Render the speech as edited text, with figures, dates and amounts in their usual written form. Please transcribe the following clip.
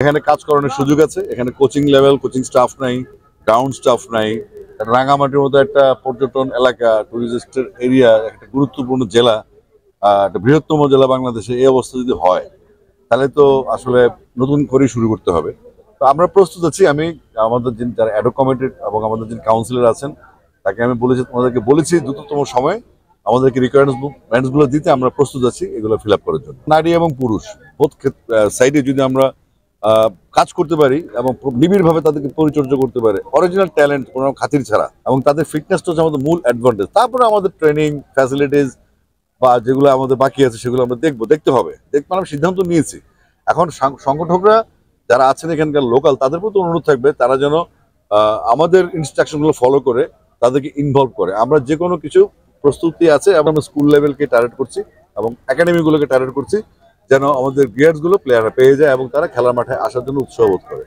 এখানে কাজ করানোর সুযোগ আছে। এখানে কোচিং লেভেল, কোচিং স্টাফ নাই, গ্রাউন্ড স্টাফ নাই। রাঙামাটির মতো একটা পর্যটন এলাকা, টুরিস্টের এরিয়া, একটা গুরুত্বপূর্ণ জেলা, একটা বৃহত্তম জেলা বাংলাদেশে, এই অবস্থা যদি হয় তাহলে তো আসলে নতুন করে শুরু করতে হবে। তো আমরা প্রস্তুত আছি। আমি আমাদের যারা অ্যাডহক কমিটির এবং আমাদের যিনি কাউন্সিলর আছেন তাকে আমি বলেছি দ্রুততম সময় আমাদেরকে রিকোয়ারমেন্টস গুলো দিতে আমরা প্রস্তুত আছি এগুলো ফিল আপ করার জন্য। নারী এবং পুরুষ বোথ সাইডে যদি আমরা কাজ করতে পারি এবং নিবিড়ভাবে তাদেরকে পরিচর্যা করতে পারে, অরিজিনাল ট্যালেন্ট কোনো খাতির ছাড়া, এবং তাদের ফিটনেসটা হচ্ছে আমাদের মূল অ্যাডভান্টেজ। তারপরে আমাদের ট্রেনিং ফ্যাসিলিটিস বা যেগুলো আমাদের বাকি আছে সেগুলো আমরা দেখতে হবে। আমরা সিদ্ধান্ত নিয়েছি। এখন সংগঠকরা যারা আছেন এখানকার লোকাল, তাদের প্রতি অনুরোধ থাকবে তারা যেন আমাদের ইনস্ট্রাকশনগুলো ফলো করে তাদেরকে ইনভলভ করে। আমরা যে কোনো কিছু প্রস্তুতি আছে এবং আমরা স্কুল লেভেলকে টার্গেট করছি এবং একাডেমিগুলোকে টার্গেট করছি, যেন আমাদের গিয়ার্স গুলো প্লেয়াররা পেয়ে যায় এবং তারা খেলার মাঠে আসার জন্য উৎসাহ বোধ করে।